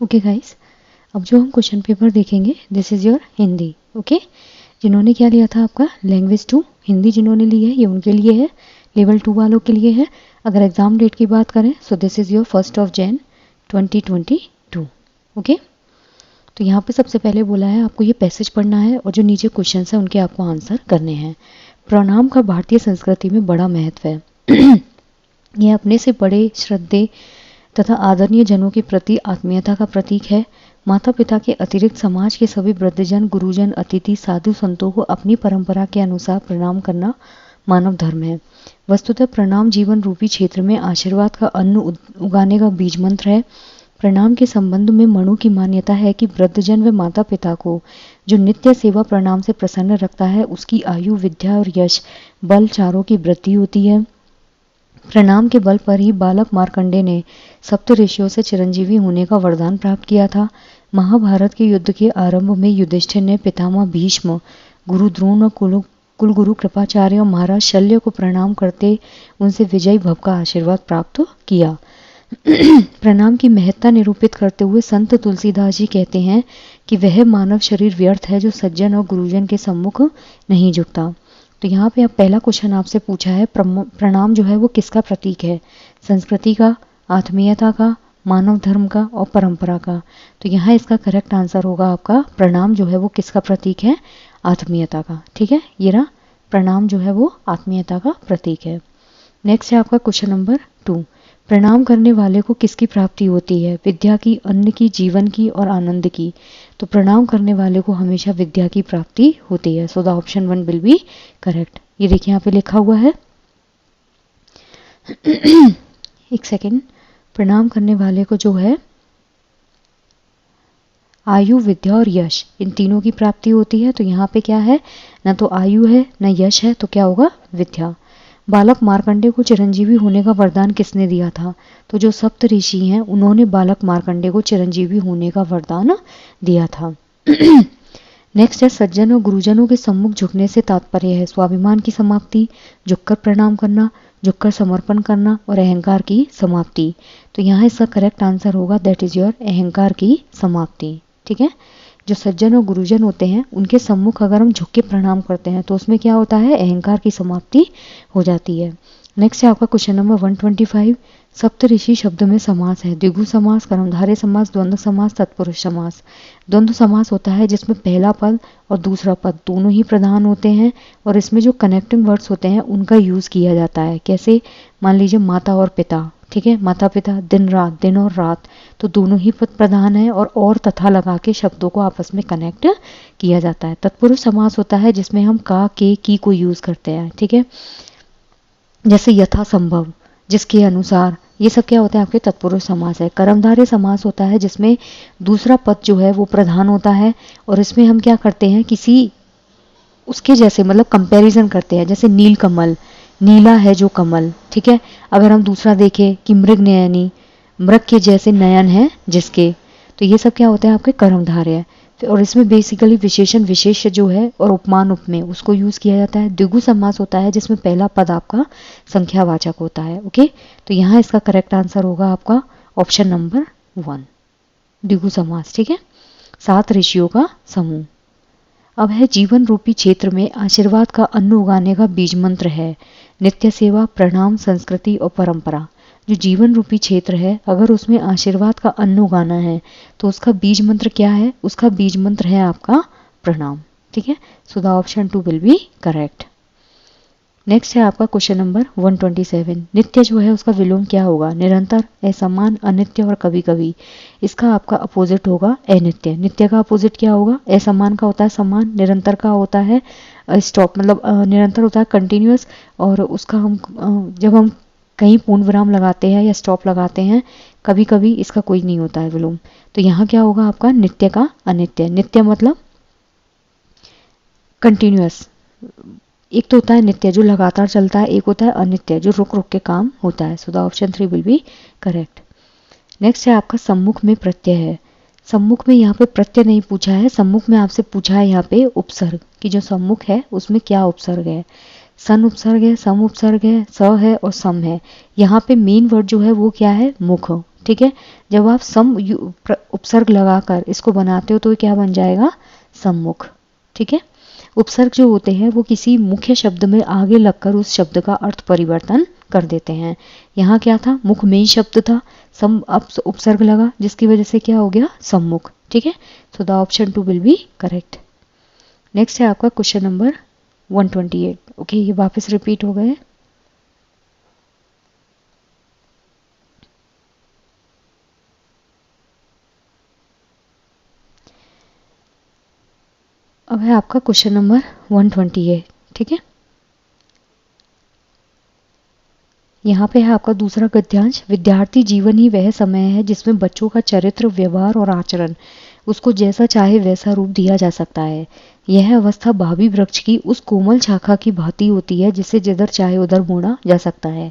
Okay guys, अब जो हम क्वेश्चन पेपर देखेंगे this is your Hindi. Okay, जिन्होंने क्या लिया था आपका लैंग्वेज 2 हिंदी जिन्होंने ली है ये उनके लिए है, लेवल 2 वालों के लिए है। अगर एग्जाम डेट की बात करें so this is your 1 Jan 2022। Okay, तो यहाँ पे सबसे पहले बोला है आपको ये पैसेज पढ़ना है और जो नीचे क्वेश्चन है उनके आपको आंसर करने हैं। प्रणाम का भारतीय संस्कृति में बड़ा महत्व है। यह अपने से बड़े, श्रद्धेय तथा आदरणीय जनों के प्रति आत्मीयता का प्रतीक है। माता पिता के अतिरिक्त समाज के सभी वृद्धजन, गुरुजन, अतिथि, साधु संतों को अपनी परंपरा के अनुसार प्रणाम करना मानव धर्म है। वस्तुतः प्रणाम जीवन रूपी क्षेत्र में आशीर्वाद का अन्न उगाने का बीज मंत्र है। प्रणाम के संबंध में मनु की मान्यता है कि वृद्धजन व माता पिता को जो नित्य सेवा प्रणाम से प्रसन्न रखता है उसकी आयु, विद्या और यश बल चारों की वृद्धि होती है। प्रणाम के बल पर ही बालक मार्कंडे ने सप्त ऋषियों से चिरंजीवी होने का वरदान प्राप्त किया था। महाभारत के युद्ध के आरंभ में युधिष्ठिर ने पितामह भीष्म, गुरु द्रोण और कुलगुरु कृपाचार्य और महाराज शल्य को प्रणाम करते उनसे विजयी भव का आशीर्वाद प्राप्त किया। प्रणाम की महत्ता निरूपित करते हुए संत तुलसीदास जी कहते हैं कि वह मानव शरीर व्यर्थ है जो सज्जन और गुरुजन के सम्मुख नहीं झुकता। तो यहाँ पे अब पहला क्वेश्चन आपसे पूछा है प्रणाम जो है वो किसका प्रतीक है? संस्कृति का, आत्मीयता का, मानव धर्म का और परंपरा का। तो यहाँ इसका करेक्ट आंसर होगा आपका प्रणाम जो है वो किसका प्रतीक है? आत्मीयता का। ठीक है, ये रहा प्रणाम जो है वो आत्मीयता का प्रतीक है। नेक्स्ट है आपका क्वेश्चन नंबर 2। प्रणाम करने वाले को किसकी प्राप्ति होती है? विद्या की, अन्न की, जीवन की और आनंद की। तो प्रणाम करने वाले को हमेशा विद्या की प्राप्ति होती है। So the option 1 will be correct. ये देखिए यहाँ पे लिखा हुआ है एक सेकेंड। प्रणाम करने वाले को जो है आयु, विद्या और यश इन तीनों की प्राप्ति होती है। तो यहाँ पे क्या है, ना तो आयु है ना यश है, तो क्या होगा? विद्या। बालक मार्कंडे को चिरंजीवी होने का वरदान किसने दिया था? तो जो सप्त ऋषि हैं उन्होंने बालक मार्कंडे को चिरंजीवी होने का वरदान दिया था। नेक्स्ट है सज्जन और गुरुजनों के सम्मुख झुकने से तात्पर्य है स्वाभिमान की समाप्ति, झुककर प्रणाम करना, झुककर समर्पण करना और अहंकार की समाप्ति। तो यहाँ इसका करेक्ट आंसर होगा दैट इज योर अहंकार की समाप्ति। ठीक है, जो सज्जन और गुरुजन होते हैं उनके सम्मुख अगर हम झुक के प्रणाम करते हैं तो उसमें क्या होता है? अहंकार की समाप्ति हो जाती है। नेक्स्ट है आपका क्वेश्चन नंबर 125। सप्त ऋषि शब्द में समास है द्विगु समास, कर्मधारय समास, द्वंद्व समास, तत्पुरुष समास। द्वंद्व समास होता है जिसमें पहला पद और दूसरा पद दोनों ही प्रधान होते हैं और इसमें जो कनेक्टिंग वर्ड्स होते हैं उनका यूज किया जाता है। कैसे? मान लीजिए माता और पिता, ठीक है, माता पिता, दिन रात, दिन और रात, तो दोनों ही पद प्रधान है और तथा लगा के शब्दों को आपस में कनेक्ट किया जाता है। तत्पुरुष समास होता है जिसमें हम का, के, की को यूज करते हैं। ठीक है, जैसे यथा संभव, जिसके अनुसार, ये सब क्या होता है? आपके तत्पुरुष समास है। कर्मधारय समास होता है जिसमें दूसरा पद जो है वो प्रधान होता है और इसमें हम क्या करते हैं? किसी उसके जैसे मतलब कंपैरिजन करते हैं। जैसे नील कमल, नीला है जो कमल, ठीक है। अगर हम दूसरा देखें कि मृग नयनी, मृग के जैसे नयन है जिसके, तो ये सब क्या होता है? आपके कर्मधारय। और इसमें बेसिकली विशेषण विशेष्य जो है और उपमान उपमेय उसको यूज किया जाता है। द्विगु समास होता है जिसमें पहला पद आपका संख्यावाचक होता है। ओके, तो यहाँ इसका करेक्ट आंसर होगा आपका ऑप्शन नंबर 1 द्विगु समास। ठीक है, 7 ऋषियों का समूह। अब है जीवन रूपी क्षेत्र में आशीर्वाद का अन्न उगाने का बीज मंत्र है नित्य सेवा, प्रणाम, संस्कृति और परंपरा। जो जीवन रूपी क्षेत्र है अगर उसमें आशीर्वाद का अन्न उगाना है तो उसका बीज मंत्र क्या है? उसका बीज मंत्र है आपका प्रणाम। ठीक है, so the option 2 will be correct. Next है आपका क्वेश्चन नंबर 127। नित्य जो है उसका विलोम क्या होगा? निरंतर, असमान, अनित्य और कभी कभी। इसका आपका अपोजिट होगा अनित्य। नित्य का अपोजिट क्या होगा? असमान का होता है समान, निरंतर का होता है स्टॉप, मतलब निरंतर होता है कंटिन्यूअस, और उसका हम जब हम कहीं पूर्ण विराम लगाते हैं या स्टॉप लगाते हैं कभी कभी इसका कोई नहीं होता है विलोम। तो यहाँ क्या होगा आपका? नित्य का अनित्य। नित्य मतलब कंटिन्यूअस, एक तो होता है नित्य जो लगातार चलता है, एक होता है अनित्य जो रुक रुक के काम होता है। So the option 3 will be correct. Next है आपका सम्मुख में प्रत्यय है। सम्मुख में यहाँ पे प्रत्यय नहीं पूछा है, सम्मुख में आपसे पूछा है यहाँ पे उपसर्ग कि जो सम्मुख है उसमें क्या उपसर्ग है। सन उपसर्ग है, सम उपसर्ग है, स है और सम है। यहाँ पे मेन वर्ड जो है वो क्या है? मुख। ठीक है, जब आप सम उपसर्ग लगाकर इसको बनाते हो तो क्या बन जाएगा, सम्मुख। ठीक है, उपसर्ग जो होते हैं वो किसी मुख्य शब्द में आगे लगकर उस शब्द का अर्थ परिवर्तन कर देते हैं। यहाँ क्या था, मुख में ही शब्द था, अब उपसर्ग लगा जिसकी वजह से क्या हो गया, सम्मुख। ठीक है, so the option 2 will be correct. Next है आपका क्वेश्चन नंबर 128। ओके, ये वापस रिपीट हो गए। अब है आपका क्वेश्चन नंबर 128। ठीक है, यहाँ पे है आपका दूसरा गद्यांश। विद्यार्थी जीवन ही वह समय है जिसमें बच्चों का चरित्र, व्यवहार और आचरण उसको जैसा चाहे वैसा रूप दिया जा सकता है। यह अवस्था भावी वृक्ष की उस कोमल शाखा की भांति होती है जिसे जिधर चाहे उधर मोड़ा जा सकता है।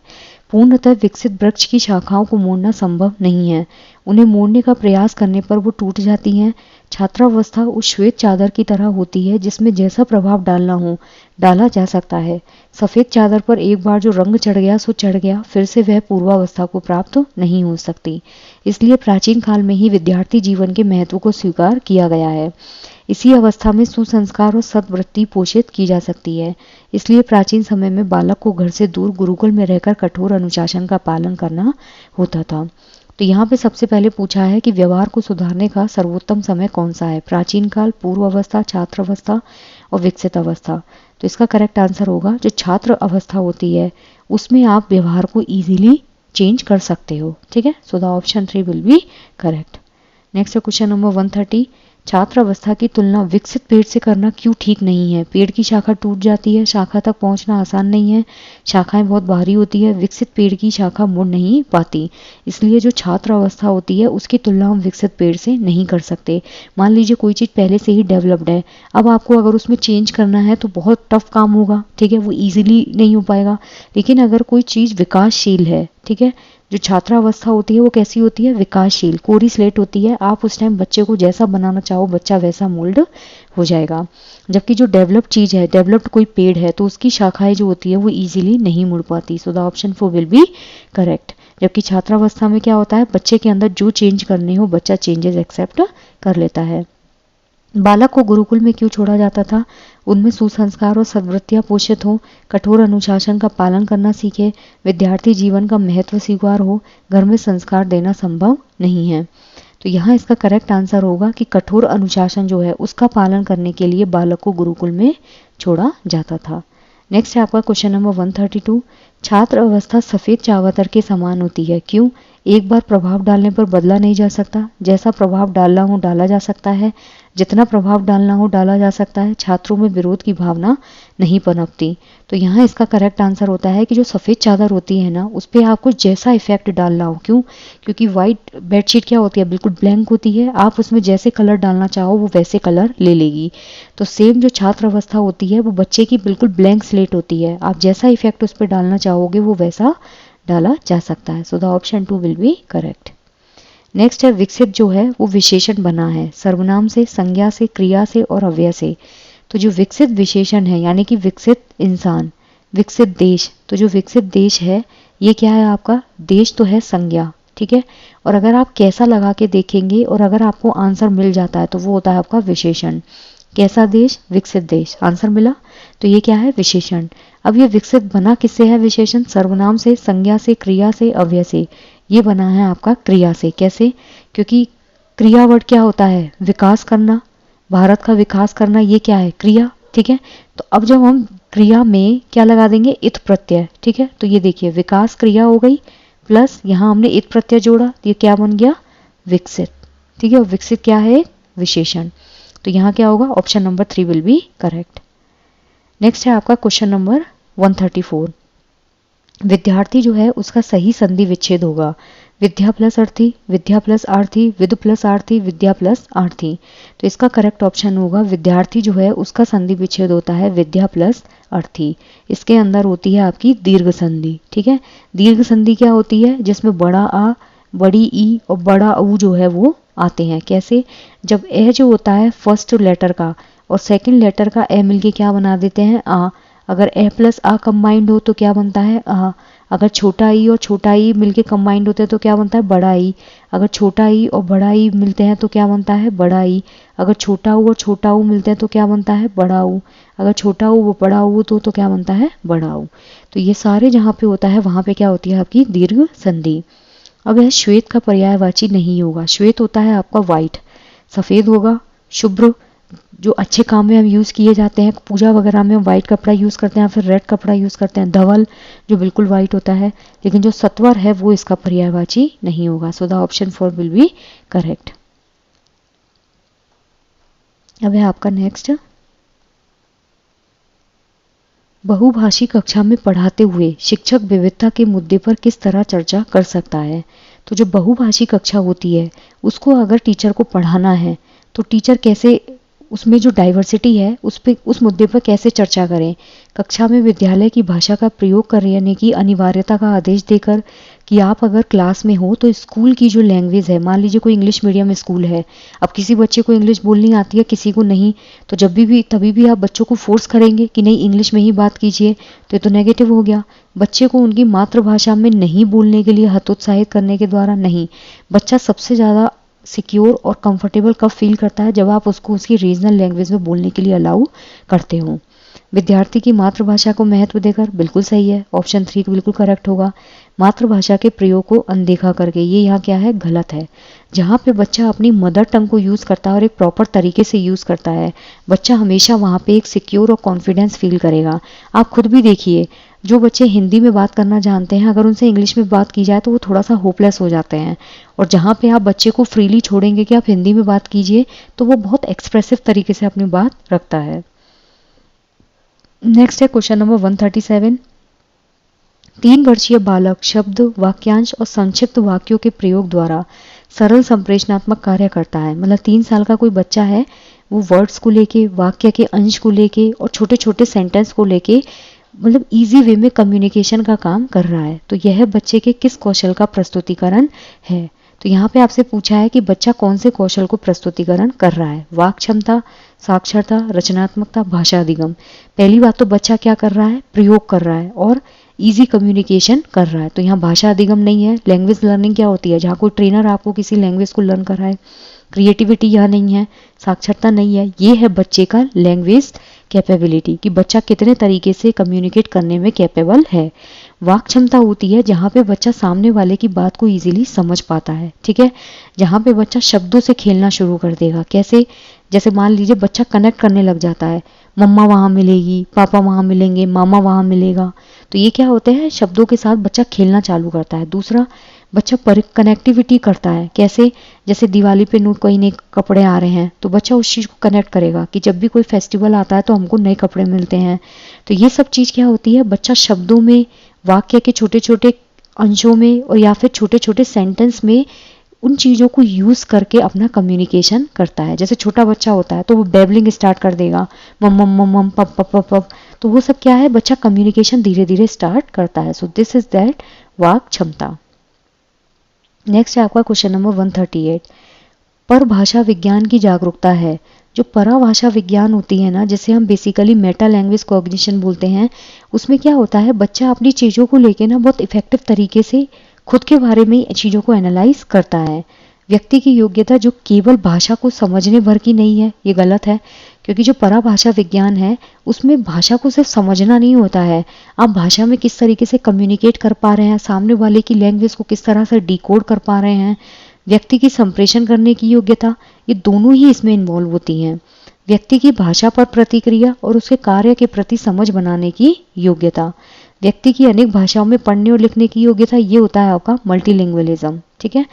पूर्णतः विकसित वृक्ष की शाखाओं को मोड़ना संभव नहीं है, उन्हें मोड़ने का प्रयास करने पर वो टूट जाती हैं। छात्रावस्था उस श्वेत चादर की तरह होती है जिसमें जैसा प्रभाव डालना हो डाला जा सकता है। सफेद चादर पर एक बार जो रंग चढ़ गया सो चढ़ गया, फिर से वह पूर्वावस्था को प्राप्त नहीं हो सकती। इसलिए प्राचीन काल में ही विद्यार्थी जीवन के महत्व को स्वीकार किया गया है। इसी अवस्था में सुसंस्कार और सद्वृत्ति पोषित की जा सकती है। इसलिए प्राचीन समय में बालक को घर से दूर गुरुकुल में रहकर कठोर अनुशासन का पालन करना होता था। तो यहाँ पे सबसे पहले पूछा है कि व्यवहार को सुधारने का सर्वोत्तम समय कौन सा है, प्राचीन काल, पूर्व अवस्था, छात्र अवस्था और विकसित अवस्था। तो इसका करेक्ट आंसर होगा जो छात्र अवस्था होती है उसमें आप व्यवहार को इजीली चेंज कर सकते हो। ठीक है, so the option 3 will be correct. Next है क्वेश्चन नंबर 130। छात्र अवस्था की तुलना विकसित पेड़ से करना क्यों ठीक नहीं है। पेड़ की शाखा टूट जाती है, शाखा तक पहुंचना आसान नहीं है, शाखाएं बहुत भारी होती है, विकसित पेड़ की शाखा मुड़ नहीं पाती। इसलिए जो छात्र अवस्था होती है उसकी तुलना हम विकसित पेड़ से नहीं कर सकते। मान लीजिए कोई चीज़ पहले से ही डेवलप्ड है, अब आपको अगर उसमें चेंज करना है तो बहुत टफ काम होगा। ठीक है, वो ईजिली नहीं हो पाएगा। लेकिन अगर कोई चीज़ विकासशील है, ठीक है, जो छात्रावस्था होती है वो कैसी होती है, विकासशील, कोरी स्लेट होती है। आप उस टाइम बच्चे को जैसा बनाना चाहो बच्चा वैसा मोल्ड हो जाएगा। जबकि जो डेवलप्ड चीज़ है, डेवलप्ड कोई पेड़ है तो उसकी शाखाएं जो होती है वो इजीली नहीं मुड़ पाती। सो the option 4 will be correct. जबकि छात्रावस्था में क्या होता है, बच्चे के अंदर जो चेंज करने हो बच्चा चेंजेस एक्सेप्ट कर लेता है। बालक को गुरुकुल में क्यों छोड़ा जाता था, उनमें सुसंस्कार और सद्वृत्तियां पोषित हो, कठोर अनुशासन का पालन करना सीखे, विद्यार्थी जीवन का महत्व स्वीकार हो, घर में संस्कार देना संभव नहीं है। तो यहाँ इसका करेक्ट आंसर होगा कि कठोर अनुशासन जो है उसका पालन करने के लिए बालक को गुरुकुल में छोड़ा जाता था। नेक्स्ट है आपका क्वेश्चन नंबर 132। छात्र अवस्था सफेद चावतर के समान होती है, क्यों। एक बार प्रभाव डालने पर बदला नहीं जा सकता, जैसा प्रभाव डालना हो डाला जा सकता है, जितना प्रभाव डालना हो डाला जा सकता है, छात्रों में विरोध की भावना नहीं पनपती। तो यहाँ इसका करेक्ट आंसर होता है कि जो सफ़ेद चादर होती है ना उस पर आपको जैसा इफेक्ट डालना हो, क्यों, क्योंकि वाइट बेडशीट क्या होती है, बिल्कुल ब्लैंक होती है, आप उसमें जैसे कलर डालना चाहो वो वैसे कलर ले लेगी। तो सेम जो छात्र अवस्था होती है वो बच्चे की बिल्कुल ब्लैंक स्लेट होती है, आप जैसा इफेक्ट उस पर डालना चाहोगे वो वैसा डाला जा सकता है। So the option 2 will be correct. Next है विकसित जो है वो विशेषण बना है सर्वनाम से, संज्ञा से, क्रिया से और अव्यय से। तो जो विकसित विशेषण है यानी कि विकसित इंसान, विकसित देश, तो जो विकसित देश है ये क्या है आपका, देश तो है संज्ञा, ठीक है, और अगर आप कैसा लगा के देखेंगे और अगर आपको आंसर मिल जाता है तो वो होता है आपका विशेषण। कैसा देश, विकसित देश, आंसर मिला तो ये क्या है, विशेषण। अब ये विकसित बना किससे है विशेषण, सर्वनाम से, संज्ञा से, क्रिया से, अव्यय से। ये बना है आपका क्रिया से। कैसे, क्योंकि क्रिया वर्ड क्या होता है, विकास करना, भारत का विकास करना, ये क्या है, क्रिया, ठीक है। तो अब जब हम क्रिया में क्या लगा देंगे, इत प्रत्यय, ठीक है, तो ये देखिए विकास क्रिया हो गई प्लस यहाँ हमने इत प्रत्यय जोड़ा, तो ये क्या बन गया, विकसित, ठीक है। विकसित क्या है, विशेषण। तो यहाँ क्या होगा, option number 3 will be correct. Next है आपका क्वेश्चन नंबर 134। विद्यार्थी जो है उसका सही संधि विच्छेद होगा, विद्या प्लस अर्थी, विद्या प्लस आर्थी, विद प्लस आर्थी, विद्या प्लस आर्थी। तो इसका करेक्ट ऑप्शन होगा विद्यार्थी जो है उसका संधि विच्छेद होता है विद्या प्लस अर्थी। इसके अंदर होती है आपकी दीर्घ संधि, ठीक है। दीर्घ संधि क्या होती है, जिसमें बड़ा आ, बड़ी ई और बड़ा ऊ जो है वो आते हैं। कैसे, जब ए जो होता है फर्स्ट लेटर का और सेकंड लेटर का ए मिलके क्या बना देते हैं, आ, अगर ए प्लस आ कंबाइंड हो तो क्या बनता है आ। अगर छोटा ई और छोटा ई मिलके कंबाइंड होते हैं तो क्या बनता है बड़ा ई। अगर छोटा ई और बड़ा ई मिलते हैं तो क्या बनता है बड़ा ई। अगर छोटा ऊ और छोटा ऊ मिलते हैं तो क्या बनता है बड़ा ऊ। अगर छोटा ऊ और बड़ा ऊ तो क्या बनता है बड़ा ऊ। तो ये सारे जहाँ पे होता है वहाँ पे क्या होती है आपकी दीर्घ संधि। अब यह श्वेत का पर्यायवाची नहीं होगा। श्वेत होता है आपका व्हाइट, सफ़ेद होगा, शुभ्र, जो अच्छे काम में हम यूज़ किए जाते हैं, पूजा वगैरह में हम वाइट कपड़ा यूज़ करते हैं, फिर रेड कपड़ा यूज़ करते हैं, धवल जो बिल्कुल वाइट होता है। लेकिन जो सत्वर है वो इसका पर्यायवाची नहीं होगा। सो the option 4 will be correct. अब है आपका नेक्स्ट, बहुभाषी कक्षा में पढ़ाते हुए शिक्षक विविधता के मुद्दे पर किस तरह चर्चा कर सकता है। तो जो बहुभाषी कक्षा होती है उसको अगर टीचर को पढ़ाना है तो टीचर कैसे उसमें जो डाइवर्सिटी है उस मुद्दे पर कैसे चर्चा करें। कक्षा में विद्यालय की भाषा का प्रयोग करने की अनिवार्यता का आदेश देकर कि आप अगर क्लास में हो तो स्कूल की जो लैंग्वेज है, मान लीजिए कोई इंग्लिश मीडियम स्कूल है, अब किसी बच्चे को इंग्लिश बोलनी आती है किसी को नहीं, तो जब भी तभी भी आप बच्चों को फोर्स करेंगे कि नहीं इंग्लिश में ही बात कीजिए तो ये तो नेगेटिव हो गया। बच्चे को उनकी मातृभाषा में नहीं बोलने के लिए हतोत्साहित करने के द्वारा नहीं। बच्चा सबसे ज़्यादा सिक्योर और कंफर्टेबल कब फील करता है जब आप उसको उसकी रीजनल लैंग्वेज में बोलने के लिए अलाउ करते हो। विद्यार्थी की मातृभाषा को महत्व देकर, बिल्कुल सही है, ऑप्शन 3 बिल्कुल करेक्ट होगा। मातृभाषा के प्रयोग को अनदेखा करके, ये यहाँ क्या है गलत है। जहाँ पे बच्चा अपनी मदर टंग को यूज़ करता है और एक प्रॉपर तरीके से यूज़ करता है, बच्चा हमेशा वहाँ पे एक सिक्योर और कॉन्फिडेंस फील करेगा। आप खुद भी देखिए, जो बच्चे हिंदी में बात करना जानते हैं अगर उनसे इंग्लिश में बात की जाए तो वो थोड़ा सा होपलेस हो जाते हैं। और जहाँ पे आप बच्चे को फ्रीली छोड़ेंगे कि आप हिंदी में बात कीजिए तो वो बहुत एक्सप्रेसिव तरीके से अपनी बात रखता है। नेक्स्ट है क्वेश्चन नंबर 137। 3 वर्षीय बालक शब्द, वाक्यांश और संक्षिप्त वाक्यों के प्रयोग द्वारा सरल संप्रेषणात्मक कार्य करता है। मतलब 3 साल का कोई बच्चा है, वो वर्ड्स को लेके, वाक्य के अंश को लेके और छोटे छोटे सेंटेंस को लेके मतलब इजी वे में कम्युनिकेशन का काम कर रहा है। तो यह बच्चे के किस कौशल का प्रस्तुतिकरण है। तो यहाँ पे आपसे पूछा है कि बच्चा कौन से कौशल को प्रस्तुतिकरण कर रहा है। वाक क्षमता, साक्षरता, रचनात्मकता, भाषा अधिगम। पहली बात तो बच्चा क्या कर रहा है, प्रयोग कर रहा है और इजी कम्युनिकेशन कर रहा है। तो यहाँ भाषा अधिगम नहीं है। लैंग्वेज लर्निंग क्या होती है, जहाँ कोई ट्रेनर आपको किसी लैंग्वेज को लर्न कराए। क्रिएटिविटी यहाँ नहीं है, साक्षरता नहीं है। ये है बच्चे का लैंग्वेज कैपेबिलिटी, कि बच्चा कितने तरीके से कम्युनिकेट करने में कैपेबल है। वाक क्षमता होती है जहाँ पे बच्चा सामने वाले की बात को इजीली समझ पाता है। ठीक है, जहाँ पे बच्चा शब्दों से खेलना शुरू कर देगा। कैसे, जैसे मान लीजिए बच्चा कनेक्ट करने लग जाता है, मम्मा वहाँ मिलेगी, पापा वहाँ मिलेंगे, मामा वहाँ मिलेगा। तो ये क्या होते हैं, शब्दों के साथ बच्चा खेलना चालू करता है। दूसरा, बच्चा कनेक्टिविटी करता है। कैसे, जैसे दिवाली पे कोई नए कपड़े आ रहे हैं तो बच्चा उस चीज़ को कनेक्ट करेगा कि जब भी कोई फेस्टिवल आता है तो हमको नए कपड़े मिलते हैं। तो ये सब चीज़ क्या होती है, बच्चा शब्दों में, वाक्य के छोटे छोटे अंशों में और या फिर छोटे छोटे सेंटेंस में उन चीज़ों को यूज़ करके अपना कम्युनिकेशन करता है। जैसे छोटा बच्चा होता है तो वो बेबलिंग स्टार्ट कर देगा, मम मम मम मम पप पप पप पप। तो वो सब क्या है, बच्चा कम्युनिकेशन धीरे धीरे स्टार्ट करता है। सो दिस इज दैट वाक क्षमता। नेक्स्ट है आपका क्वेश्चन नंबर 138। परभाषा विज्ञान की जागरूकता है। जो पराभाषा विज्ञान होती है ना, जिसे हम बेसिकली मेटा लैंग्वेज कॉग्निशन बोलते हैं, उसमें क्या होता है, बच्चा अपनी चीज़ों को लेके ना बहुत इफेक्टिव तरीके से खुद के बारे में चीज़ों को एनालाइज करता है। व्यक्ति की योग्यता जो केवल भाषा को समझने भर की नहीं है, ये गलत है। क्योंकि जो पराभाषा विज्ञान है उसमें भाषा को सिर्फ समझना नहीं होता है, आप भाषा में किस तरीके से कम्युनिकेट कर पा रहे हैं, सामने वाले की लैंग्वेज को किस तरह से डिकोड कर पा रहे हैं, व्यक्ति की संप्रेषण करने की योग्यता, ये दोनों ही इसमें इन्वॉल्व होती हैं। व्यक्ति की भाषा पर प्रतिक्रिया और उसके कार्य के प्रति समझ बनाने की योग्यता, व्यक्ति की अनेक भाषाओं में पढ़ने और लिखने की योग्यता, ये होता है आपका मल्टीलिंगुअलिज्म। ठीक है,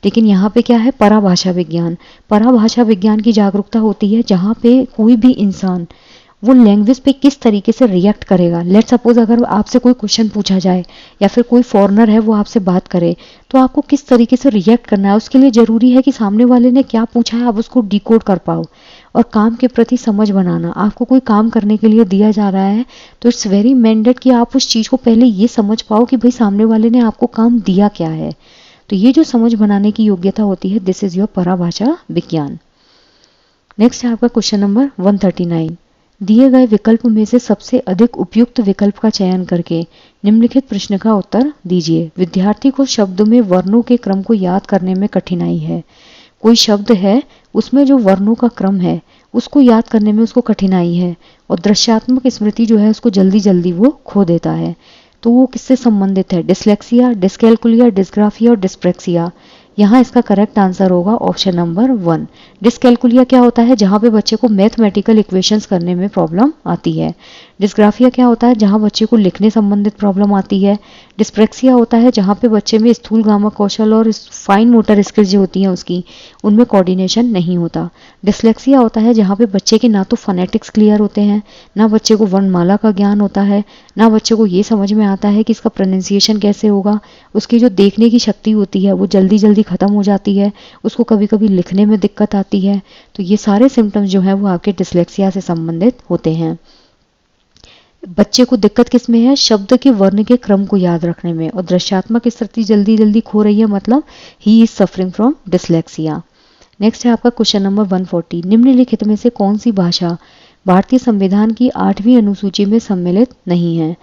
लेकिन यहाँ पे क्या है, पराभाषा विज्ञान। पराभाषा विज्ञान की जागरूकता होती है जहाँ पे कोई भी इंसान वो लैंग्वेज पे किस तरीके से रिएक्ट करेगा। लेट सपोज अगर आपसे कोई क्वेश्चन पूछा जाए या फिर कोई फॉरेनर है वो आपसे बात करे, तो आपको किस तरीके से रिएक्ट करना है। उसके लिए ज़रूरी है कि सामने वाले ने क्या पूछा है आप उसको डिकोड कर पाओ। और काम के प्रति समझ बनाना, आपको कोई काम करने के लिए दिया जा रहा है तो इट्स वेरी मैंडेट कि आप उस चीज़ को पहले ये समझ पाओ कि भाई सामने वाले ने आपको काम दिया क्या है। तो ये जो समझ बनाने की योग्यता होती है, दिस इज योर पराभाषा विज्ञान। नेक्स्ट है आपका क्वेश्चन नंबर 139। दिए गए विकल्प में से सबसे अधिक उपयुक्त विकल्प का चयन करके निम्नलिखित प्रश्न का उत्तर दीजिए। विद्यार्थी को शब्द में वर्णों के क्रम को याद करने में कठिनाई है। कोई शब्द है, उसमें जो वर्णों का क्रम है उसको याद करने में उसको कठिनाई है, और दृश्यात्मक स्मृति जो है उसको जल्दी जल्दी वो खो देता है। तो वो किससे संबंधित है? डिसलेक्सिया, डिस्कैल्कुलिया, डिस्ग्राफिया और डिस्प्रेक्सिया। यहाँ इसका करेक्ट आंसर होगा ऑप्शन नंबर 1। डिस्कैल्कुलिया क्या होता है? जहाँ पे बच्चे को मैथमेटिकल इक्वेशंस करने में प्रॉब्लम आती है। डिस्ग्राफिया क्या होता है? जहाँ बच्चे को लिखने संबंधित प्रॉब्लम आती है। डिस्प्रेक्सिया होता है जहाँ पे बच्चे में स्थूलगामक कौशल और फाइन मोटर स्किल्स जो होती हैं उसकी, उनमें कोऑर्डिनेशन नहीं होता। डिसलेक्सिया होता है जहाँ पे बच्चे के ना तो फोनेटिक्स क्लियर होते हैं, ना बच्चे को वर्णमाला का ज्ञान होता है, ना बच्चे को ये समझ में आता है कि इसका प्रोनाउंसिएशन कैसे होगा। उसकी जो देखने की शक्ति होती है वो जल्दी जल्दी खत्म हो जाती है, उसको कभी कभी लिखने में दिक्कत आती है। तो ये सारे सिम्टम्स जो हैं वो आपके डिसलेक्सिया से संबंधित होते हैं। बच्चे को दिक्कत किस में है? शब्द के वर्ण के क्रम को याद रखने में, और दृश्यात्मक स्मृति जल्दी जल्दी खो रही है, मतलब he is suffering from dyslexia. Next है आपका क्वेश्चन नंबर 140। निम्नलिखित में से कौन सी भाषा भारतीय संविधान की 8वीं अनुसूची में सम्मिलित नहीं है?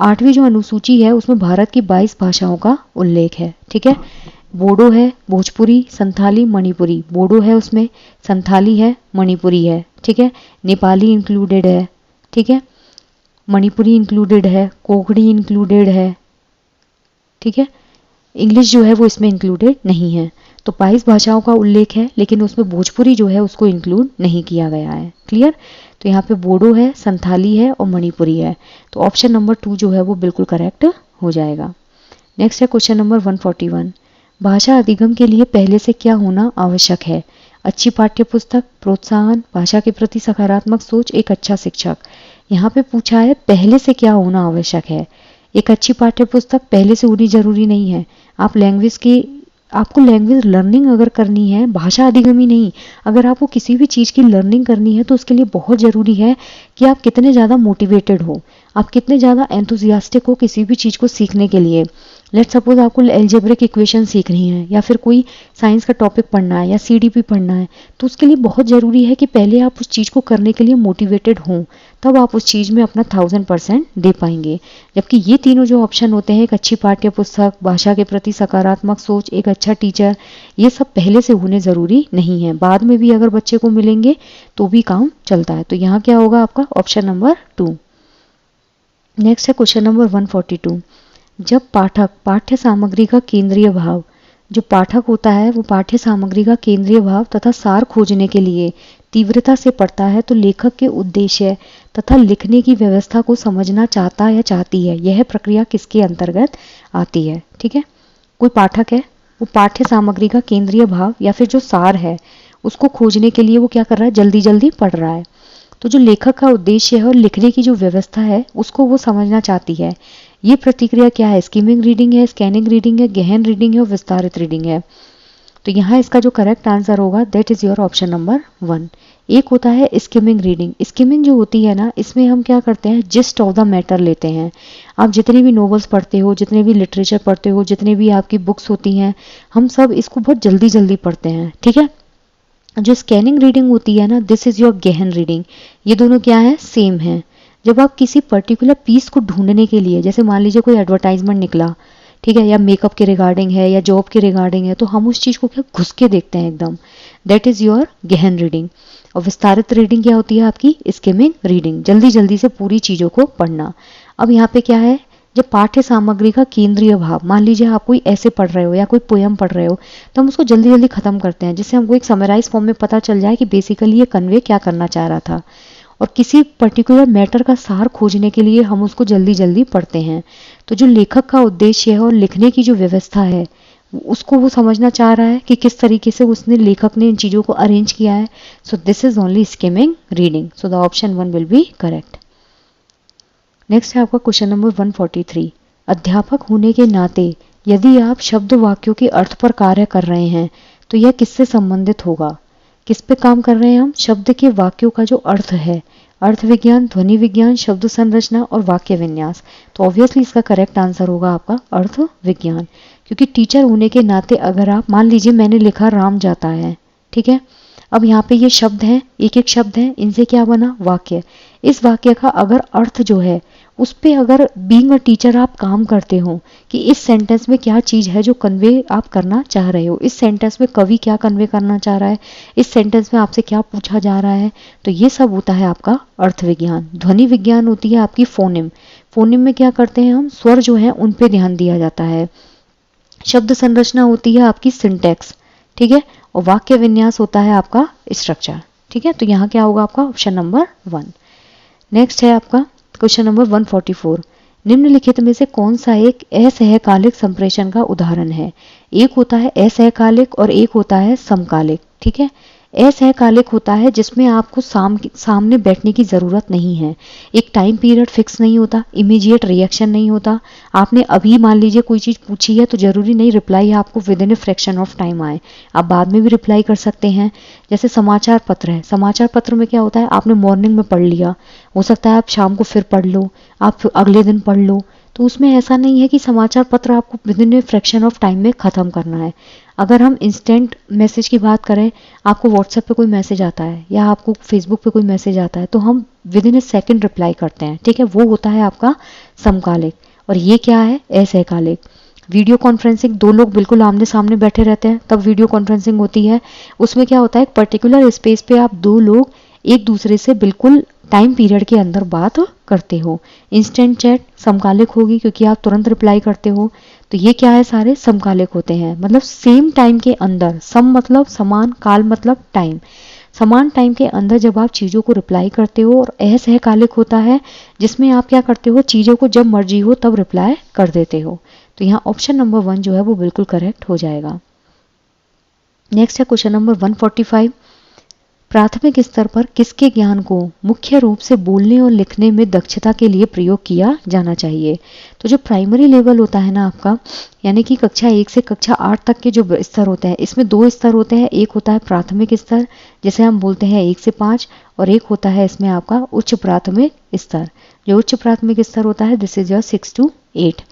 8वीं जो अनुसूची है उसमें भारत की 22 भाषाओं का उल्लेख है। ठीक है, बोडो है, भोजपुरी, संथाली, मणिपुरी। बोडो है उसमें, संथाली है, मणिपुरी है। ठीक है, नेपाली इंक्लूडेड है। ठीक है, मणिपुरी इंक्लूडेड है, कोंकणी इंक्लूडेड है। ठीक है, इंग्लिश जो है वो इसमें इंक्लूडेड नहीं है। तो 22 भाषाओं का उल्लेख है, लेकिन उसमें भोजपुरी जो है उसको इंक्लूड नहीं किया गया है। क्लियर? तो यहाँ पे बोडो है, संथाली है और मणिपुरी है। तो ऑप्शन नंबर 2 जो है वो बिल्कुल करेक्ट हो जाएगा। नेक्स्ट है क्वेश्चन नंबर 141। भाषा अधिगम के लिए पहले से क्या होना आवश्यक है? अच्छी पाठ्य पुस्तक, प्रोत्साहन, भाषा के प्रति सकारात्मक सोच, एक अच्छा शिक्षक। यहाँ पे पूछा है पहले से क्या होना आवश्यक है। एक अच्छी पाठ्य पुस्तक पहले से होनी जरूरी नहीं है। आपको लैंग्वेज लर्निंग अगर करनी है, भाषा अधिगम ही नहीं, अगर आपको किसी भी चीज़ की लर्निंग करनी है तो उसके लिए बहुत ज़रूरी है कि आप कितने ज़्यादा मोटिवेटेड हो, आप कितने ज़्यादा एंथुजियास्टिक हो किसी भी चीज़ को सीखने के लिए। लेट्स सपोज आपको एल्जेब्रिक इक्वेशन सीखनी है, या फिर कोई साइंस का टॉपिक पढ़ना है, या सीडीपी पढ़ना है, तो उसके लिए बहुत ज़रूरी है कि पहले आप उस चीज़ को करने के लिए मोटिवेटेड हों, तब आप उस चीज़ में अपना 1000% दे पाएंगे। जबकि ये तीनों जो ऑप्शन होते हैं, एक अच्छी पाठ्य पुस्तक, भाषा के प्रति सकारात्मक सोच, एक अच्छा टीचर, ये सब पहले से होने ज़रूरी नहीं है। बाद में भी अगर बच्चे को मिलेंगे तो भी काम चलता है। तो यहाँ क्या होगा आपका? Option number 2। नेक्स्ट है क्वेश्चन नंबर 142। जब पाठक पाठ्य सामग्री का केंद्रीय भाव, जो पाठक होता है वो पाठ्य सामग्री का केंद्रीय भाव तथा सार खोजने के लिए तीव्रता से पढ़ता है, तो लेखक के उद्देश्य तथा लिखने की व्यवस्था को समझना चाहता या चाहती है। यह प्रक्रिया किसके अंतर्गत आती है? ठीक है, कोई पाठक है, वो पाठ्य सामग्री का केंद्रीय भाव या फिर जो सार है उसको खोजने के लिए वो क्या कर रहा है? जल्दी जल्दी पढ़ रहा है। तो जो लेखक का उद्देश्य है और लिखने की जो व्यवस्था है उसको वो समझना चाहती है। ये प्रतिक्रिया क्या है? स्किमिंग रीडिंग है, स्कैनिंग रीडिंग है, गहन रीडिंग है और विस्तारित रीडिंग है। तो यहाँ इसका जो करेक्ट आंसर होगा that is your option number 1। एक होता है स्किमिंग रीडिंग। स्किमिंग जो होती है ना, इसमें हम क्या करते हैं? जिस्ट ऑफ द मैटर लेते हैं। आप जितने भी नॉवेल्स पढ़ते हो, जितने भी लिटरेचर पढ़ते हो, जितने भी आपकी बुक्स होती हैं, हम सब इसको बहुत जल्दी जल्दी पढ़ते हैं। ठीक है, जो स्कैनिंग रीडिंग होती है ना, दिस इज योर गहन रीडिंग। ये दोनों क्या है? सेम है। जब आप किसी पर्टिकुलर पीस को ढूंढने के लिए, जैसे मान लीजिए कोई एडवर्टाइजमेंट निकला, ठीक है, या मेकअप के रिगार्डिंग है या जॉब के रिगार्डिंग है, तो हम उस चीज़ को क्या घुस के देखते हैं एकदम। दैट इज योर गहन रीडिंग। और विस्तारित रीडिंग क्या होती है आपकी? स्किमिंग रीडिंग, जल्दी जल्दी से पूरी चीज़ों को पढ़ना। अब यहाँ पे क्या है? जब पाठ्य सामग्री का केंद्रीय भाव, मान लीजिए आप कोई ऐसे पढ़ रहे हो या कोई पोयम पढ़ रहे हो, तो हम उसको जल्दी जल्दी खत्म करते हैं, जिससे हमको एक समराइज फॉर्म में पता चल जाए कि बेसिकली ये कन्वे क्या करना चाह रहा था। और किसी पर्टिकुलर मैटर का सार खोजने के लिए हम उसको जल्दी जल्दी पढ़ते हैं। तो जो लेखक का उद्देश्य है और लिखने की जो व्यवस्था है उसको वो समझना चाह रहा है कि किस तरीके से लेखक ने इन चीज़ों को अरेंज किया है। So this is only skimming reading. So the option 1 will be correct. Next है आपका क्वेश्चन नंबर 143। अध्यापक होने के नाते यदि आप शब्द वाक्यों के अर्थ पर कार्य कर रहे हैं तो यह किससे संबंधित होगा? किस पे काम कर रहे हैं हम? शब्द के वाक्यों का जो अर्थ है, अर्थ विज्ञान, ध्वनि विज्ञान, शब्द संरचना और वाक्य विन्यास। तो ऑब्वियसली इसका करेक्ट आंसर होगा आपका अर्थ विज्ञान। क्योंकि टीचर होने के नाते अगर आप मान लीजिए मैंने लिखा राम जाता है, ठीक है, अब यहाँ पे ये शब्द हैं, एक एक शब्द है, इनसे क्या बना वाक्य। इस वाक्य का अगर अर्थ जो है उस पे अगर बीइंग अ टीचर आप काम करते हो कि इस सेंटेंस में क्या चीज है जो कन्वे आप करना चाह रहे हो, इस सेंटेंस में कवि क्या कन्वे करना चाह रहा है, इस सेंटेंस में आपसे क्या पूछा जा रहा है, तो ये सब होता है आपका अर्थ विज्ञान। ध्वनि विज्ञान होती है आपकी फोनिम। फोनिम में क्या करते हैं हम, स्वर जो है उन पे ध्यान दिया जाता है। शब्द संरचना होती है आपकी सिंटैक्स, ठीक है, और वाक्य विन्यास होता है आपका स्ट्रक्चर, ठीक है। तो यहाँ क्या होगा आपका ऑप्शन नंबर 1। नेक्स्ट है आपका क्वेश्चन नंबर 144। निम्नलिखित में से कौन सा एक असहकालिक संप्रेषण का उदाहरण है। एक होता है असहकालिक और एक होता है समकालिक, ठीक है। असहकालिक होता है जिसमें आपको सामने बैठने की ज़रूरत नहीं है, एक टाइम पीरियड फिक्स नहीं होता, इमीडिएट रिएक्शन नहीं होता। आपने अभी मान लीजिए कोई चीज़ पूछी है तो ज़रूरी नहीं रिप्लाई आपको with in a fraction of time आए, आप बाद में भी रिप्लाई कर सकते हैं। जैसे समाचार पत्र है, समाचार पत्र में क्या होता है, आपने मॉर्निंग में पढ़ लिया, हो सकता है आप शाम को फिर पढ़ लो, आप अगले दिन पढ़ लो, तो उसमें ऐसा नहीं है कि समाचार पत्र आपको with in a fraction of time में ख़त्म करना है। अगर हम इंस्टेंट मैसेज की बात करें, आपको व्हाट्सएप पे कोई मैसेज आता है या आपको फेसबुक पे कोई मैसेज आता है तो हम with in A second reply करते हैं, ठीक है, वो होता है आपका समकालिक। और ये क्या है, असहकालिक। वीडियो कॉन्फ्रेंसिंग, दो लोग बिल्कुल आमने सामने बैठे रहते हैं तब वीडियो कॉन्फ्रेंसिंग होती है। उसमें क्या होता है, एक पर्टिकुलर स्पेस पे आप दो लोग एक दूसरे से बिल्कुल टाइम पीरियड के अंदर बात करते हो। इंस्टेंट चैट समकालिक होगी क्योंकि आप तुरंत रिप्लाई करते हो, तो ये क्या है, सारे समकालिक होते हैं, मतलब सेम टाइम के अंदर। सम मतलब समान, काल मतलब टाइम, समान टाइम के अंदर जब आप चीज़ों को रिप्लाई करते हो। और असहकालिक होता है जिसमें आप क्या करते हो, चीज़ों को जब मर्जी हो तब रिप्लाई कर देते हो। तो यहाँ ऑप्शन नंबर 1 जो है वो बिल्कुल करेक्ट हो जाएगा। नेक्स्ट है क्वेश्चन नंबर 145। प्राथमिक स्तर पर किसके ज्ञान को मुख्य रूप से बोलने और लिखने में दक्षता के लिए प्रयोग किया जाना चाहिए। तो जो प्राइमरी लेवल होता है ना आपका, यानी कि कक्षा 1 से कक्षा 8 तक के जो स्तर होते हैं, इसमें 2 स्तर होते हैं। एक होता है प्राथमिक स्तर जिसे हम बोलते हैं 1 से 5, और एक होता है इसमें आपका उच्च प्राथमिक स्तर। जो उच्च प्राथमिक स्तर होता है दिस इज योर 6 to 8।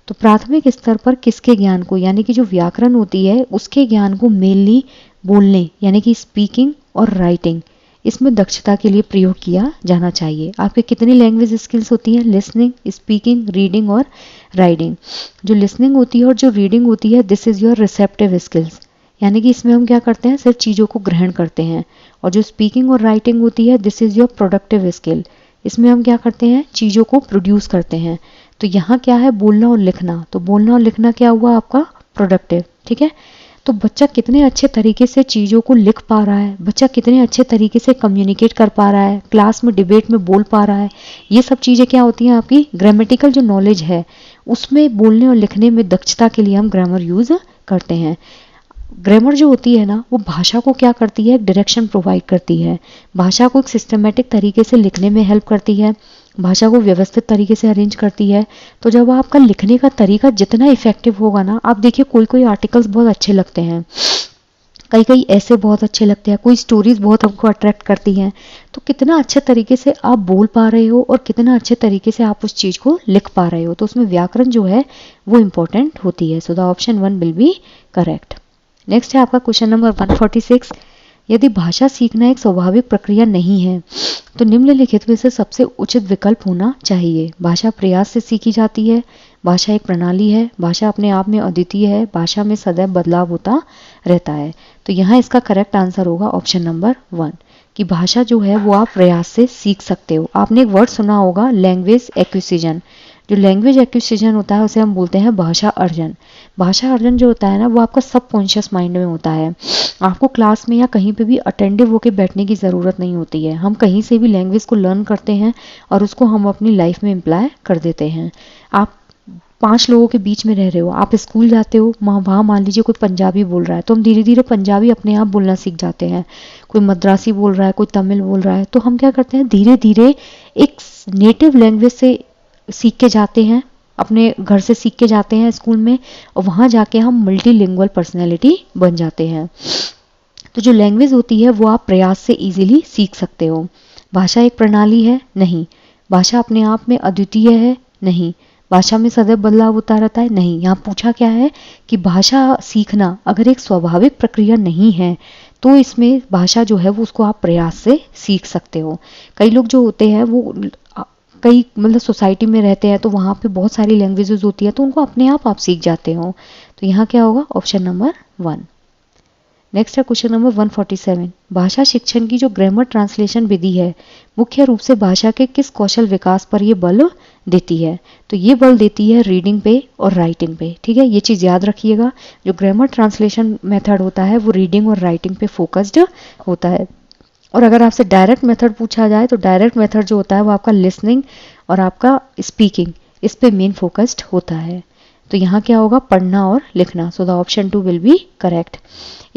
तो प्राथमिक स्तर पर किसके ज्ञान को, यानी कि जो व्याकरण होती है उसके ज्ञान को मेनली बोलने यानी कि स्पीकिंग और राइटिंग, इसमें दक्षता के लिए प्रयोग किया जाना चाहिए। आपके कितनी लैंग्वेज स्किल्स होती हैं, लिसनिंग, स्पीकिंग, रीडिंग और राइटिंग। जो लिसनिंग होती है और जो रीडिंग होती है this is your receptive skills, यानी कि इसमें हम क्या करते हैं, सिर्फ चीज़ों को ग्रहण करते हैं। और जो स्पीकिंग और राइटिंग होती है this is your productive skill, इसमें हम क्या करते हैं, चीज़ों को प्रोड्यूस करते हैं। तो यहाँ क्या है, बोलना और लिखना। तो बोलना और लिखना क्या हुआ आपका, प्रोडक्टिव, ठीक है। तो बच्चा कितने अच्छे तरीके से चीज़ों को लिख पा रहा है, बच्चा कितने अच्छे तरीके से कम्युनिकेट कर पा रहा है, क्लास में डिबेट में बोल पा रहा है, ये सब चीज़ें क्या होती हैं, आपकी ग्रामेटिकल जो नॉलेज है उसमें बोलने और लिखने में दक्षता के लिए हम ग्रामर यूज़ करते हैं। ग्रामर जो होती है ना वो भाषा को क्या करती है, डायरेक्शन प्रोवाइड करती है, भाषा को एक सिस्टमेटिक तरीके से लिखने में हेल्प करती है, भाषा को व्यवस्थित तरीके से अरेंज करती है। तो जब आपका लिखने का तरीका जितना इफेक्टिव होगा ना, आप देखिए कोई कोई आर्टिकल्स बहुत अच्छे लगते हैं, कई कई ऐसे बहुत अच्छे लगते हैं, कोई स्टोरीज बहुत हमको अट्रैक्ट करती हैं। तो कितना अच्छे तरीके से आप बोल पा रहे हो और कितना अच्छे तरीके से आप उस चीज़ को लिख पा रहे हो, तो उसमें व्याकरण जो है वो इम्पोर्टेंट होती है। So the option 1 will be correct. Next है आपका क्वेश्चन नंबर 146। यदि भाषा सीखना एक स्वाभाविक प्रक्रिया नहीं है तो निम्नलिखित में से सबसे उचित विकल्प होना चाहिए। भाषा प्रयास से सीखी जाती है, भाषा एक प्रणाली है, भाषा अपने आप में अद्वितीय है, भाषा में सदैव बदलाव होता रहता है। तो यहाँ इसका करेक्ट आंसर होगा ऑप्शन नंबर 1 कि भाषा जो है वो आप प्रयास से सीख सकते हो। आपने एक वर्ड सुना होगा लैंग्वेज एक्विजिशन। जो लैंग्वेज एक्विजिशन होता है उसे हम बोलते हैं भाषा अर्जन। भाषा अर्जन जो होता है ना वो आपका सबकॉन्शियस माइंड में होता है। आपको क्लास में या कहीं पे भी अटेंटिव होकर बैठने की ज़रूरत नहीं होती है, हम कहीं से भी लैंग्वेज को लर्न करते हैं और उसको हम अपनी लाइफ में इम्प्लाई कर देते हैं। आप 5 लोगों के बीच में रह रहे हो, आप स्कूल जाते हो, वहाँ मान लीजिए कोई पंजाबी बोल रहा है तो हम धीरे धीरे पंजाबी अपने आप बोलना सीख जाते हैं। कोई मद्रासी बोल रहा है, कोई तमिल बोल रहा है, तो हम क्या करते हैं धीरे धीरे एक नेटिव लैंग्वेज से सीख के जाते हैं, अपने घर से सीख के जाते हैं स्कूल में, और वहाँ जाके हम मल्टीलिंगुअल पर्सनैलिटी बन जाते हैं। तो जो लैंग्वेज होती है वो आप प्रयास से इजीली सीख सकते हो। भाषा एक प्रणाली है, नहीं। भाषा अपने आप में अद्वितीय है, नहीं। भाषा में सदैव बदलाव होता रहता है, नहीं। यहाँ पूछा क्या है कि भाषा सीखना अगर एक स्वाभाविक प्रक्रिया नहीं है तो इसमें भाषा जो है वो उसको आप प्रयास से सीख सकते हो। कई लोग जो होते हैं वो कई मतलब सोसाइटी में रहते हैं तो वहाँ पे बहुत सारी लैंग्वेजेस होती है तो उनको अपने आप सीख जाते हो। तो यहाँ क्या होगा, ऑप्शन नंबर 1। नेक्स्ट है क्वेश्चन नंबर 147। भाषा शिक्षण की जो ग्रामर ट्रांसलेशन विधि है मुख्य रूप से भाषा के किस कौशल विकास पर ये बल देती है? तो ये बल देती है रीडिंग पे और राइटिंग पे। ठीक है, ये चीज़ याद रखिएगा। जो ग्रामर ट्रांसलेशन मेथड होता है वो रीडिंग और राइटिंग पे फोकस्ड होता है। और अगर आपसे डायरेक्ट मेथड पूछा जाए तो डायरेक्ट मेथड जो होता है वो आपका लिसनिंग और आपका स्पीकिंग, इस पे मेन फोकस्ड होता है। तो यहाँ क्या होगा, पढ़ना और लिखना। सो the option 2 will be correct.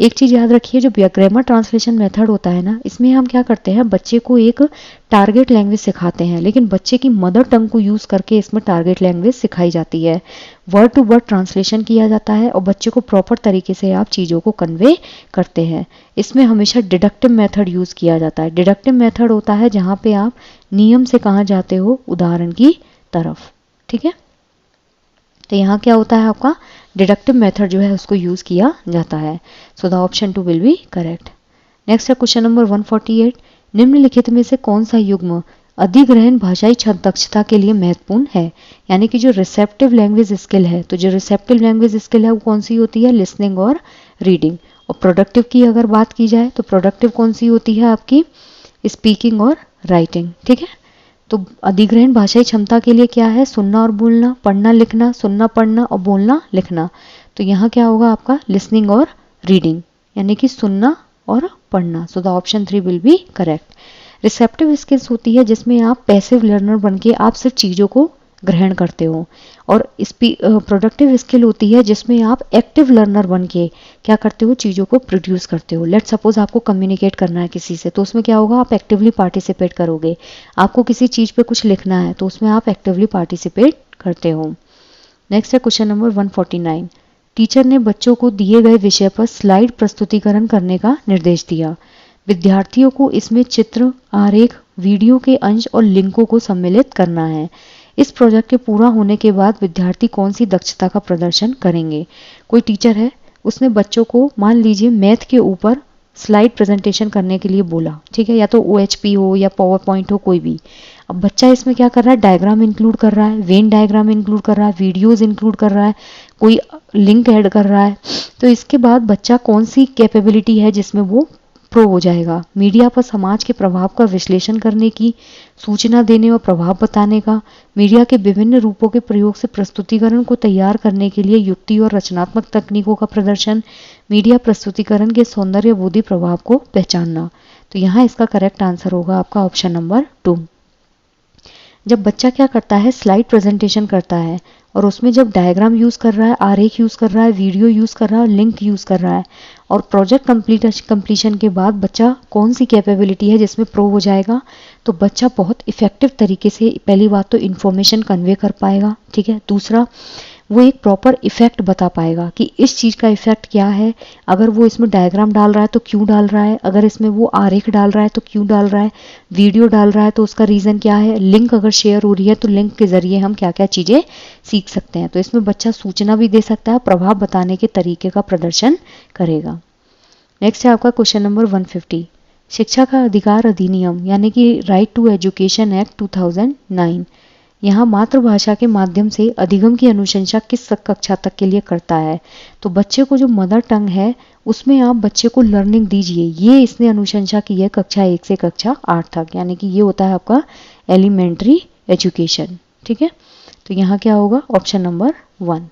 एक चीज़ याद रखिए, जो ग्रामर ट्रांसलेशन मेथड होता है ना, इसमें हम क्या करते हैं, बच्चे को एक टारगेट लैंग्वेज सिखाते हैं, लेकिन बच्चे की मदर टंग को यूज़ करके इसमें टारगेट लैंग्वेज सिखाई जाती है। वर्ड टू वर्ड ट्रांसलेशन किया जाता है और बच्चे को प्रॉपर तरीके से आप चीज़ों को कन्वे करते हैं। इसमें हमेशा डिडक्टिव मेथड यूज़ किया जाता है। डिडक्टिव मेथड होता है जहाँ पे आप नियम से कहाँ जाते हो, उदाहरण की तरफ। ठीक है, तो यहाँ क्या होता है, आपका डिडक्टिव मेथड जो है उसको यूज़ किया जाता है। So the option 2 will be correct. Next है क्वेश्चन नंबर 148। निम्नलिखित में से कौन सा युग्म अधिग्रहण भाषाई दक्षता के लिए महत्वपूर्ण है? यानी कि जो रिसेप्टिव लैंग्वेज स्किल है, तो जो रिसेप्टिव लैंग्वेज स्किल है वो कौन सी होती है, लिसनिंग और रीडिंग। और प्रोडक्टिव की अगर बात की जाए तो प्रोडक्टिव कौन सी होती है, आपकी स्पीकिंग और राइटिंग। ठीक है, तो अधिग्रहण भाषाई क्षमता के लिए क्या है, सुनना और बोलना, पढ़ना लिखना, सुनना पढ़ना और बोलना लिखना। तो यहाँ क्या होगा आपका, लिसनिंग और रीडिंग, यानी कि सुनना और पढ़ना। सो the option 3 will be correct. Receptive skills होती है जिसमें आप पैसिव लर्नर बन के आप सिर्फ चीज़ों को ग्रहण करते हो। और प्रोडक्टिव स्किल होती है जिसमें आप एक्टिव लर्नर बन के क्या करते हो, चीज़ों को प्रोड्यूस करते हो। लेट सपोज आपको कम्युनिकेट करना है किसी से, तो उसमें क्या होगा, आप एक्टिवली पार्टिसिपेट करोगे। आपको किसी चीज़ पे कुछ लिखना है तो उसमें आप एक्टिवली पार्टिसिपेट करते हो। नेक्स्ट है क्वेश्चन नंबर 149। टीचर ने बच्चों को दिए गए विषय पर स्लाइड प्रस्तुतिकरण करने का निर्देश दिया। विद्यार्थियों को इसमें चित्र, आरेख, वीडियो के अंश और लिंकों को सम्मिलित करना है। इस प्रोजेक्ट के पूरा होने के बाद विद्यार्थी कौन सी दक्षता का प्रदर्शन करेंगे? कोई टीचर है, उसने बच्चों को मान लीजिए मैथ के ऊपर स्लाइड प्रेजेंटेशन करने के लिए बोला। ठीक है, या तो OHP हो या पावर पॉइंट हो, कोई भी। अब बच्चा इसमें क्या कर रहा है, डायग्राम इंक्लूड कर रहा है, वेन डायग्राम इंक्लूड कर रहा है, वीडियोज इंक्लूड कर रहा है, कोई लिंक ऐड कर रहा है। तो इसके बाद बच्चा कौन सी कैपेबिलिटी है जिसमें वो प्रो हो जाएगा? मीडिया पर समाज के प्रभाव का विश्लेषण करने की, सूचना देने और प्रभाव बताने का, मीडिया के विभिन्न रूपों के प्रयोग से प्रस्तुतिकरण को तैयार करने के लिए युक्ति और रचनात्मक तकनीकों का प्रदर्शन, मीडिया प्रस्तुतिकरण के सौंदर्यबोधी प्रभाव को पहचानना। तो यहाँ इसका करेक्ट आंसर होगा आपका ऑप्शन नंबर 2। जब बच्चा क्या करता है, स्लाइड प्रेजेंटेशन करता है और उसमें जब डायग्राम यूज़ कर रहा है, आरेख यूज़ कर रहा है, वीडियो यूज़ कर रहा है, लिंक यूज़ कर रहा है, और प्रोजेक्ट कंप्लीशन के बाद बच्चा कौन सी कैपेबिलिटी है जिसमें प्रो हो जाएगा? तो बच्चा बहुत इफेक्टिव तरीके से, पहली बात तो इन्फॉर्मेशन कन्वे कर पाएगा। ठीक है, दूसरा वो एक प्रॉपर इफेक्ट बता पाएगा कि इस चीज़ का इफेक्ट क्या है। अगर वो इसमें डायग्राम डाल रहा है तो क्यों डाल रहा है, अगर इसमें वो आरेख डाल रहा है तो क्यों डाल रहा है, वीडियो डाल रहा है तो उसका रीज़न क्या है, लिंक अगर शेयर हो रही है तो लिंक के ज़रिए हम क्या क्या चीज़ें सीख सकते हैं। तो इसमें बच्चा सूचना भी दे सकता है, प्रभाव बताने के तरीके का प्रदर्शन करेगा। नेक्स्ट है आपका क्वेश्चन नंबर 150। शिक्षा का अधिकार अधिनियम यानी कि राइट टू एजुकेशन एक्ट 2009 यहाँ मातृभाषा के माध्यम से अधिगम की अनुशंसा किस कक्षा तक के लिए करता है? तो बच्चे को जो मदर टंग है उसमें आप बच्चे को लर्निंग दीजिए, ये इसने अनुशंसा की है कक्षा 1 से कक्षा 8 तक, यानी कि ये होता है आपका एलिमेंट्री एजुकेशन। ठीक है, तो यहाँ क्या होगा, ऑप्शन नंबर 1।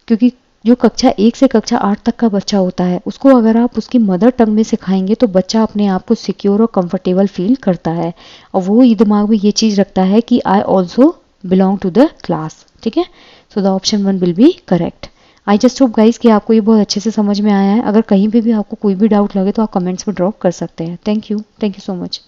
क्योंकि जो कक्षा 1 से कक्षा 8 तक का बच्चा होता है उसको अगर आप उसकी मदर टंग में सिखाएंगे तो बच्चा अपने आप को सिक्योर और कंफर्टेबल फील करता है और वो ये दिमाग में ये चीज़ रखता है कि I also belong to the class. ठीक है, so the option 1 will be correct. I just hope guys कि आपको ये बहुत अच्छे से समझ में आया है। अगर कहीं पे भी आपको कोई भी डाउट लगे तो आप कमेंट्स में ड्रॉप कर सकते हैं। Thank you so much.